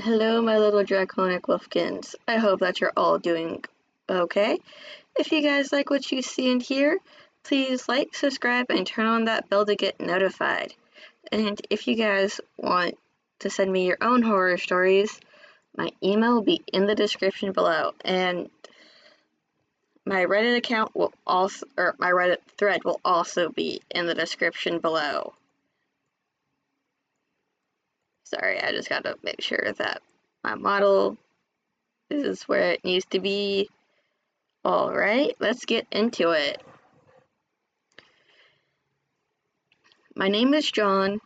Hello, my little draconic wolfkins. I hope that you're all doing okay. If you guys like what you see and hear, please like, subscribe, and turn on that bell to get notified. And if you guys want to send me your own horror stories, my email will be in the description below. And my Reddit account will also, or my Reddit thread will also be in the description below. Sorry, I just gotta make sure that my model is where it needs to be. Alright, let's get into it. My name is John.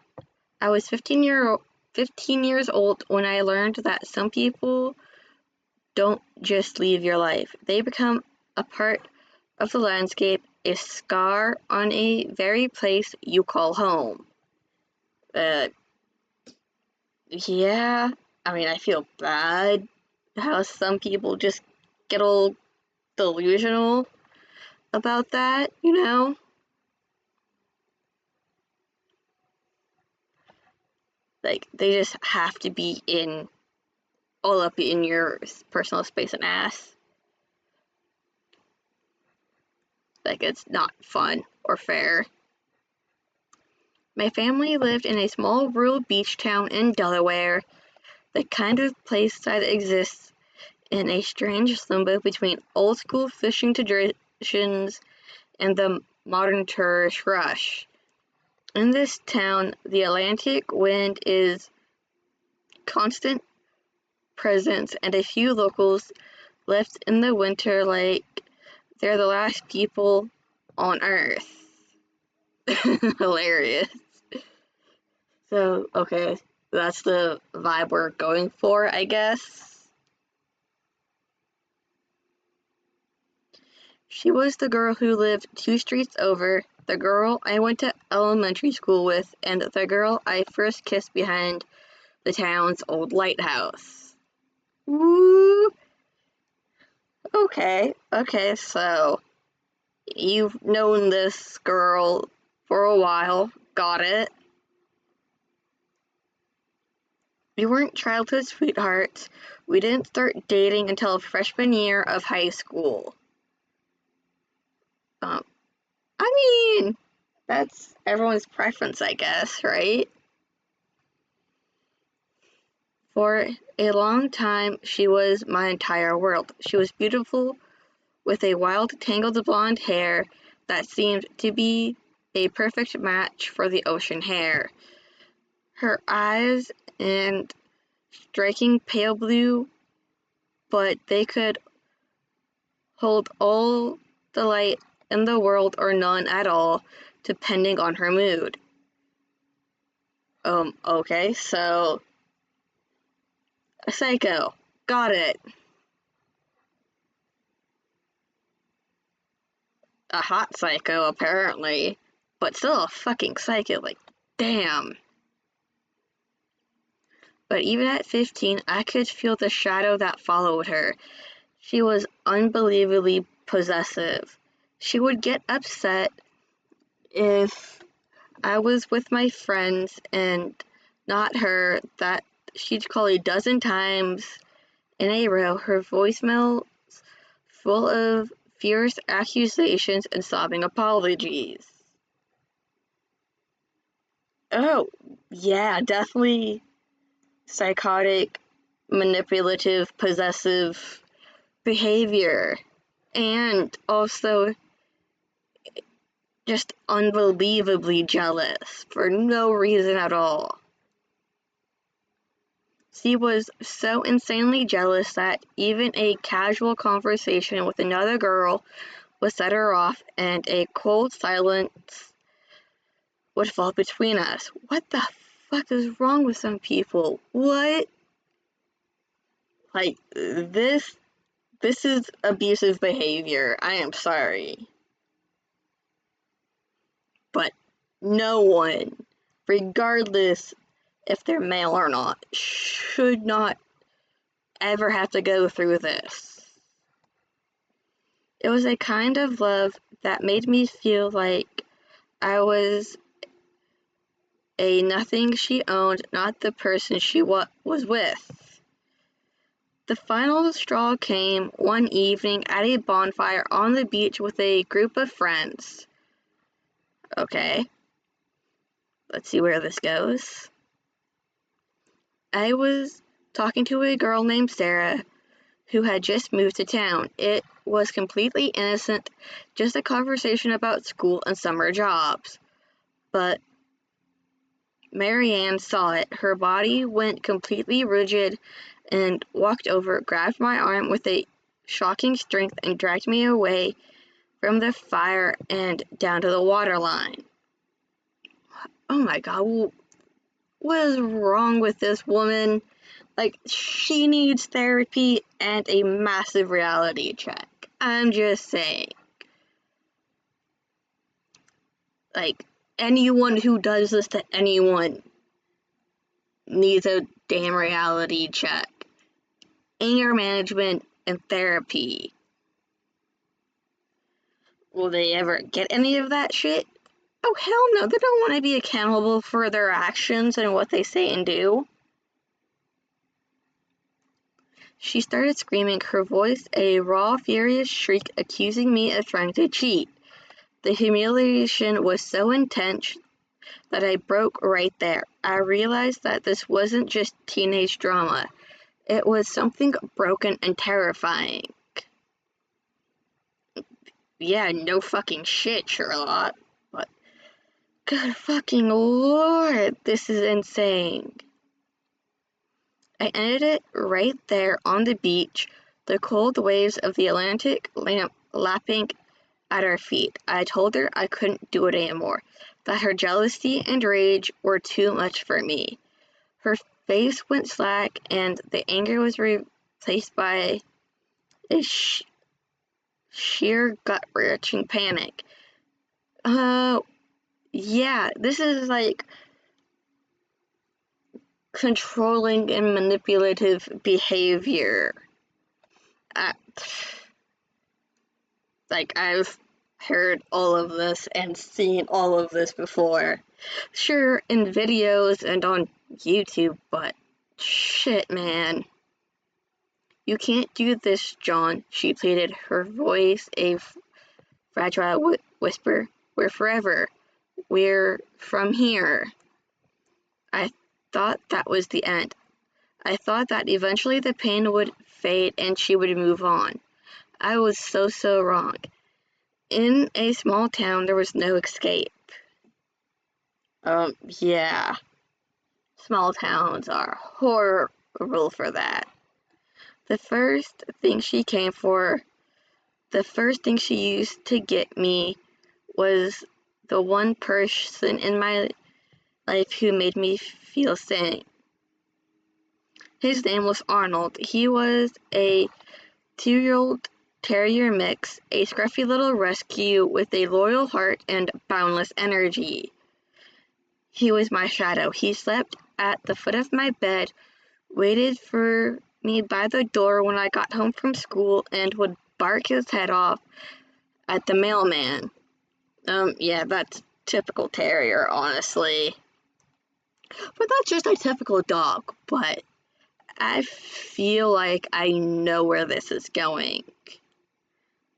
I was 15 years old when I learned that some people don't just leave your life. They become a part of the landscape, a scar on a very place you call home. Yeah, I feel bad how some people just get all delusional about that, you know? Like, they just have to be all up in your personal space and ass. Like, it's not fun or fair. My family lived in a small rural beach town in Delaware, the kind of place that exists in a strange limbo between old school fishing traditions and the modern tourist rush. In this town, the Atlantic wind is constant presence, and a few locals left in the winter like they're the last people on Earth. Hilarious. So, okay, that's the vibe we're going for, I guess. She was the girl who lived 2 streets over, the girl I went to elementary school with, and the girl I first kissed behind the town's old lighthouse. Woo! Okay, so you've known this girl for a while, got it. We weren't childhood sweethearts. We didn't start dating until freshman year of high school. I mean, that's everyone's preference, I guess, right? For a long time, she was my entire world. She was beautiful, with a wild, tangled blonde hair that seemed to be a perfect match for the ocean hair. Her eyes and striking pale blue, but they could hold all the light in the world or none at all, depending on her mood. Okay, so a psycho. Got it. A hot psycho, apparently, but still a fucking psycho, like, damn. But even at 15, I could feel the shadow that followed her. She was unbelievably possessive. She would get upset if I was with my friends and not her, that she'd call a dozen times in a row, her voicemail full of fierce accusations and sobbing apologies. Oh, yeah, definitely psychotic, manipulative, possessive behavior. And also just unbelievably jealous for no reason at all. She was so insanely jealous that even a casual conversation with another girl would set her off, and a cold silence would fall between us. What the fuck is wrong with some people? What? Like, this is abusive behavior. I am sorry. But no one, regardless if they're male or not, should not ever have to go through this. It was a kind of love that made me feel like I was a nothing she owned, not the person she was with. The final straw came one evening at a bonfire on the beach with a group of friends. Okay. Let's see where this goes. I was talking to a girl named Sarah who had just moved to town. It was completely innocent, just a conversation about school and summer jobs. But Marianne saw it. Her body went completely rigid and walked over, grabbed my arm with a shocking strength, and dragged me away from the fire and down to the waterline. Oh my god, what is wrong with this woman? Like, she needs therapy and a massive reality check. I'm just saying. Like, anyone who does this to anyone needs a damn reality check. Anger management and therapy. Will they ever get any of that shit? Oh, hell no. They don't want to be accountable for their actions and what they say and do. She started screaming, her voice a raw, furious shriek, accusing me of trying to cheat. The humiliation was so intense that I broke right there. I realized that this wasn't just teenage drama. It was something broken and terrifying. Yeah, no fucking shit, Sherlock. But, good fucking lord, this is insane. I ended it right there on the beach, the cold waves of the Atlantic lapping at our feet. I told her I couldn't do it anymore, that her jealousy and rage were too much for me. Her face went slack, and the anger was replaced by a sheer gut-wrenching panic. Yeah, this is like controlling and manipulative behavior. Like, I've heard all of this and seen all of this before. Sure, in videos and on YouTube, but shit, man. You can't do this, John, she pleaded, her voice a fragile whisper. We're forever. We're from here. I thought that was the end. I thought that eventually the pain would fade and she would move on. I was so wrong. In a small town, there was no escape. Yeah. Small towns are horrible for that. The first thing she used to get me was the one person in my life who made me feel sane. His name was Arnold. He was a 2-year-old terrier mix, a scruffy little rescue with a loyal heart and boundless energy. He was my shadow. He slept at the foot of my bed, waited for me by the door when I got home from school, and would bark his head off at the mailman. Yeah, that's typical terrier, honestly. But that's just a typical dog, but I feel like I know where this is going,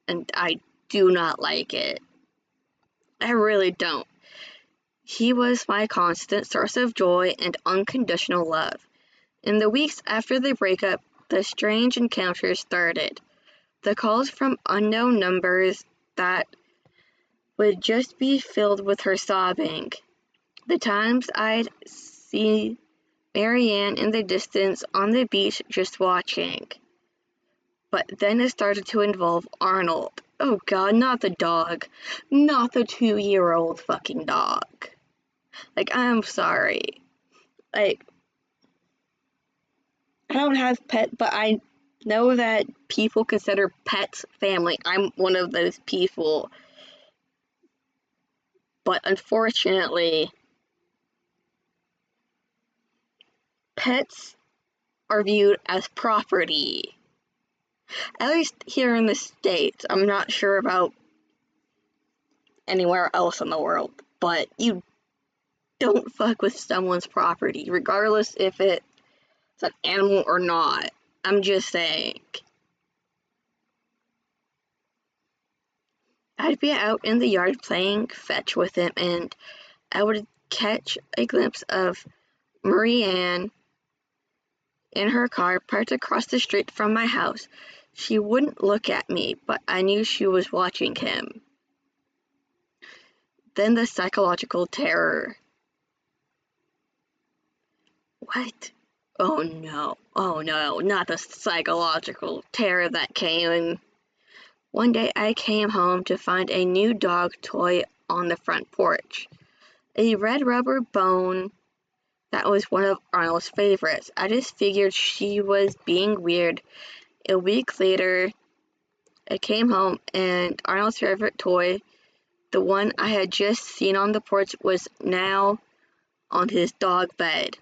and I do not like it. I really don't. He was my constant source of joy and unconditional love. In the weeks after the breakup, the strange encounters started. The calls from unknown numbers that would just be filled with her sobbing. The times I'd see Marianne in the distance on the beach just watching. But then it started to involve Arnold. Oh god, not the dog. Not the 2-year-old fucking dog. Like, I'm sorry. Like, I don't have pets, but I know that people consider pets family. I'm one of those people. But unfortunately, pets are viewed as property. At least here in the States. I'm not sure about anywhere else in the world, but you don't fuck with someone's property, regardless if it's an animal or not. I'm just saying. I'd be out in the yard playing fetch with him, and I would catch a glimpse of Marie-Anne in her car parked across the street from my house. She wouldn't look at me, but I knew she was watching him. Then the psychological terror. What? Oh no, not the psychological terror that came. One day I came home to find a new dog toy on the front porch. A red rubber bone that was one of Arnold's favorites. I just figured she was being weird. A week later, I came home and Arnold's favorite toy, the one I had just seen on the porch, was now on his dog bed.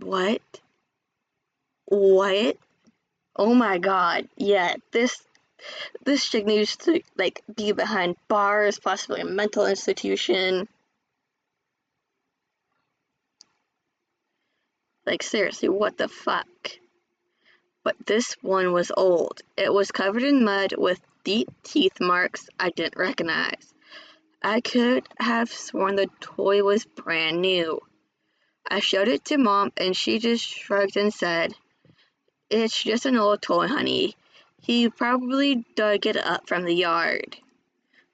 What? What? Oh my god. Yeah, this chick needs to, like, be behind bars, possibly a mental institution. Like, seriously, what the fuck? But this one was old. It was covered in mud with deep teeth marks I didn't recognize. I could have sworn the toy was brand new. I showed it to Mom and she just shrugged and said, "It's just an old toy, honey. He probably dug it up from the yard."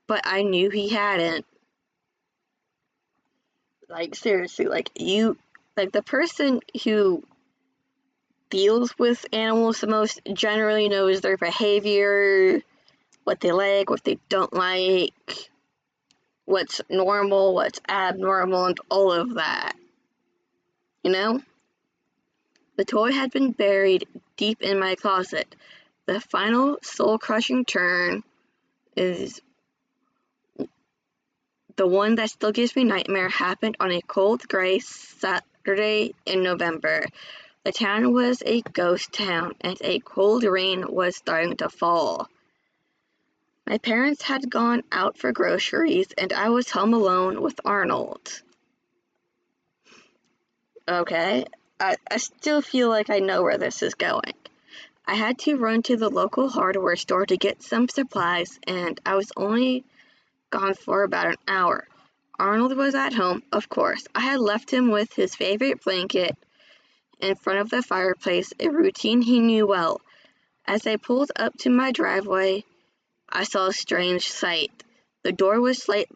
But I knew he hadn't. Like, seriously, like, the person who deals with animals the most generally knows their behavior, what they like, what they don't like, what's normal, what's abnormal, and all of that. You know? The toy had been buried deep in my closet. The final soul-crushing turn is the one that still gives me nightmare happened on a cold, gray Saturday in November. The town was a ghost town, and a cold rain was starting to fall. My parents had gone out for groceries, and I was home alone with Arnold. Okay, I still feel like I know where this is going. I had to run to the local hardware store to get some supplies, and I was only gone for about an hour. Arnold was at home, of course. I had left him with his favorite blanket in front of the fireplace, a routine he knew well. As I pulled up to my driveway, I saw a strange sight. The door was slightly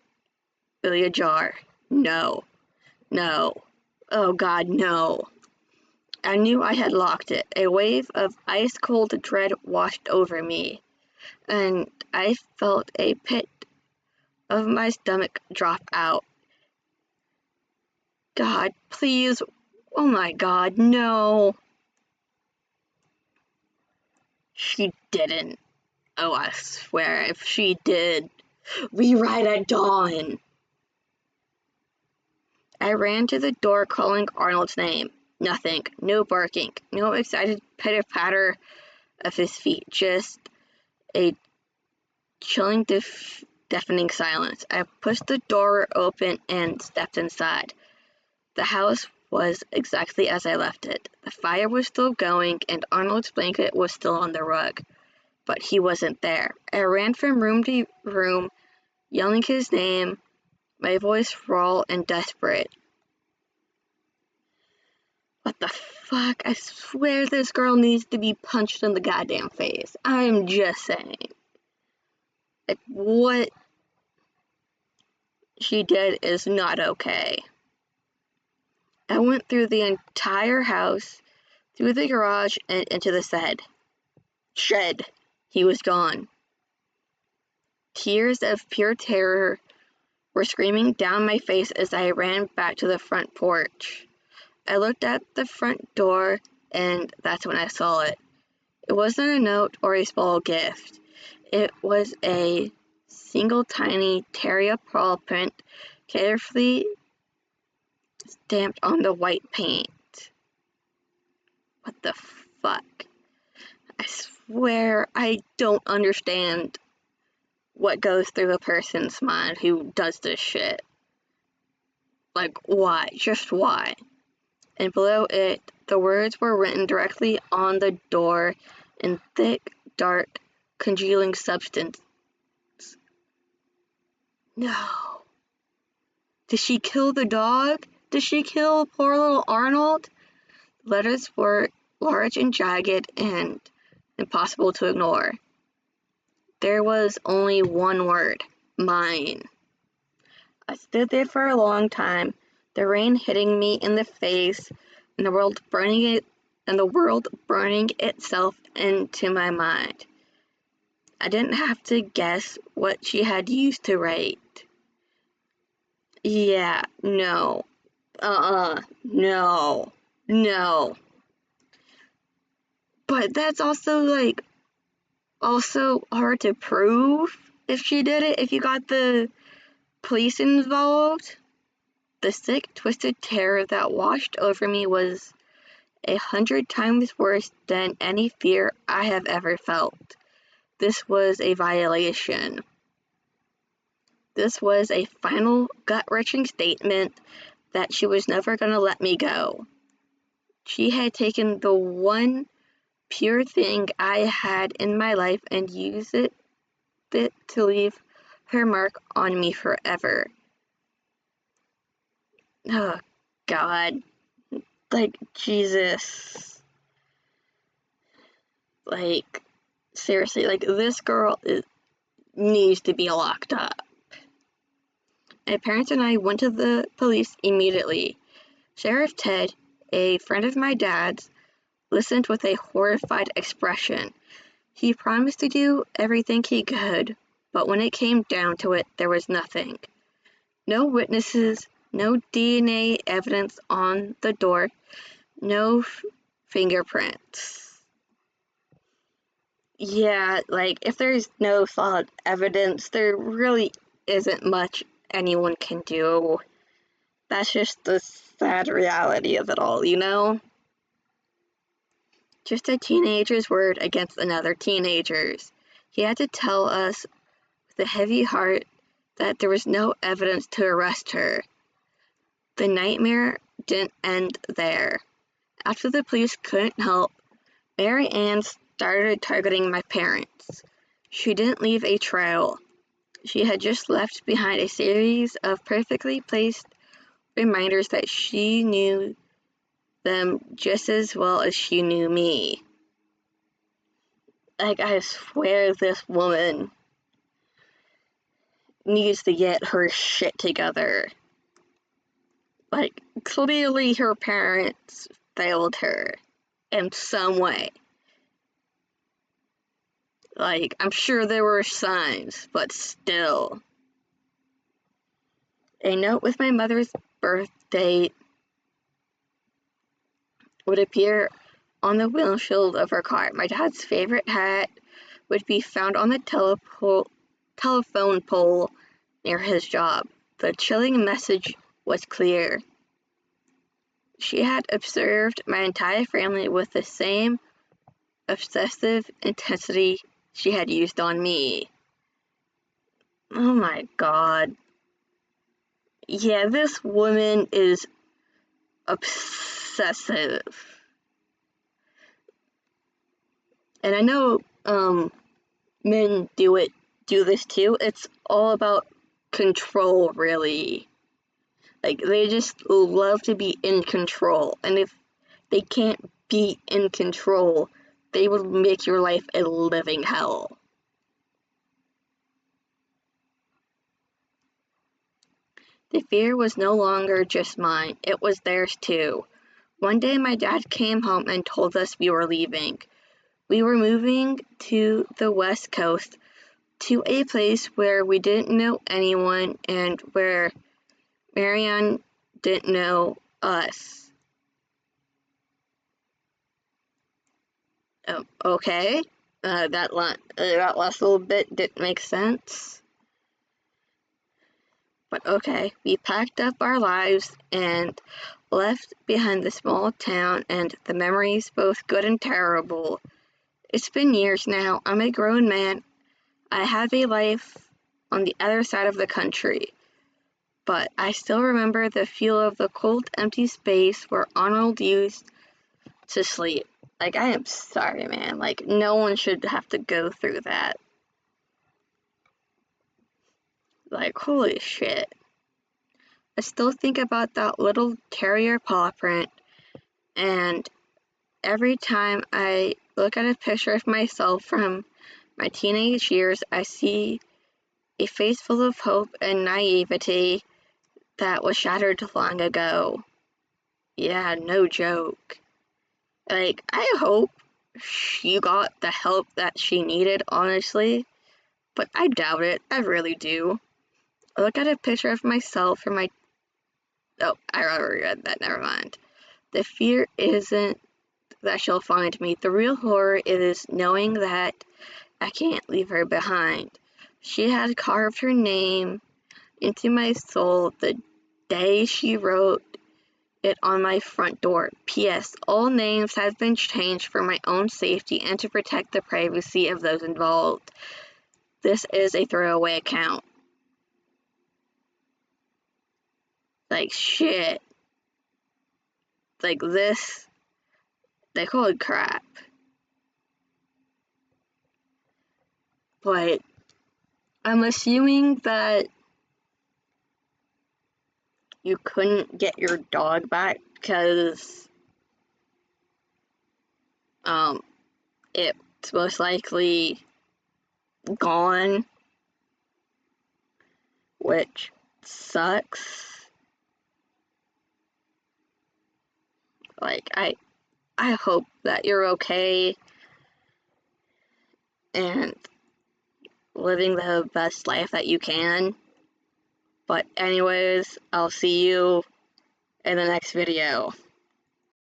ajar. No. Oh God, no. I knew I had locked it. A wave of ice-cold dread washed over me, and I felt a pit of my stomach drop out. God, please. Oh my God, no. She didn't. Oh, I swear, if she did, rewrite at dawn. I ran to the door calling Arnold's name. Nothing. No barking. No excited pitter-patter of his feet. Just a chilling, deafening silence. I pushed the door open and stepped inside. The house was exactly as I left it. The fire was still going, and Arnold's blanket was still on the rug. But he wasn't there. I ran from room to room, yelling his name, my voice raw and desperate. What the fuck? I swear this girl needs to be punched in the goddamn face. I'm just saying. Like, what she did is not okay. I went through the entire house, through the garage, and into the shed. He was gone. Tears of pure terror were screaming down my face as I ran back to the front porch. I looked at the front door, and that's when I saw it. It wasn't a note or a small gift. It was a single tiny terrier paw print carefully stamped on the white paint. What the fuck? I swear I don't understand what goes through a person's mind who does this shit. Like, why? Just why? And below it, The words were written directly on the door in thick, dark, congealing substance. No. Did she kill the dog? Did she kill poor little Arnold? The letters were large and jagged and impossible to ignore. There was only one word: mine. I stood there for a long time, the rain hitting me in the face, and the world burning itself into my mind. I didn't have to guess what she had used to write. Yeah, no. No. No. But that's also hard to prove if she did it, if you got the police involved. The sick, twisted terror that washed over me was 100 times worse than any fear I have ever felt. This was a violation. This was a final, gut-wrenching statement that she was never going to let me go. She had taken the one pure thing I had in my life and used it to leave her mark on me forever. Oh, God. Jesus. Seriously, this girl needs to be locked up. My parents and I went to the police immediately. Sheriff Ted, a friend of my dad's, listened with a horrified expression. He promised to do everything he could, but when it came down to it, there was nothing. No witnesses, no DNA evidence on the door, no fingerprints. Yeah, if there's no solid evidence, there really isn't much anyone can do. That's just the sad reality of it all, you know? Just a teenager's word against another teenager's. He had to tell us with a heavy heart that there was no evidence to arrest her. The nightmare didn't end there. After the police couldn't help, Mary Ann started targeting my parents. She didn't leave a trail. She had just left behind a series of perfectly placed reminders that she knew them just as well as she knew me. I swear this woman needs to get her shit together. Clearly her parents failed her in some way. I'm sure there were signs, but still. A note with my mother's birth date would appear on the windshield of her car. My dad's favorite hat would be found on the telephone pole near his job. The chilling message was clear. She had observed my entire family with the same obsessive intensity she had used on me. Oh my God. Yeah, this woman is obsessive. And I know men do this too. It's all about control, really. They just love to be in control. And if they can't be in control, they will make your life a living hell. The fear was no longer just mine, it was theirs too. One day my dad came home and told us we were leaving. We were moving to the West Coast, to a place where we didn't know anyone and where Marianne didn't know us. Okay. That last little bit didn't make sense. But okay, we packed up our lives and left behind the small town and the memories, both good and terrible. It's been years now. I'm a grown man. I have a life on the other side of the country. But I still remember the feel of the cold, empty space where Arnold used to sleep. Like, I am sorry, man. Like, no one should have to go through that. Like, holy shit. I still think about that little terrier paw print, and every time I look at a picture of myself from my teenage years, I see a face full of hope and naivety that was shattered long ago. Yeah, no joke. Like, I hope she got the help that she needed, honestly, but I doubt it. I really do. I look at a picture of myself from my. Oh, I already read that, never mind. The fear isn't that she'll find me. The real horror is knowing that I can't leave her behind. She had carved her name into my soul the day she wrote it on my front door. P.S. All names have been changed for my own safety and to protect the privacy of those involved. This is a throwaway account. Like, shit. Like, this. Like, holy crap. But I'm assuming that you couldn't get your dog back because it's most likely gone, which sucks. Like, I hope that you're okay and living the best life that you can. But anyways, I'll see you in the next video.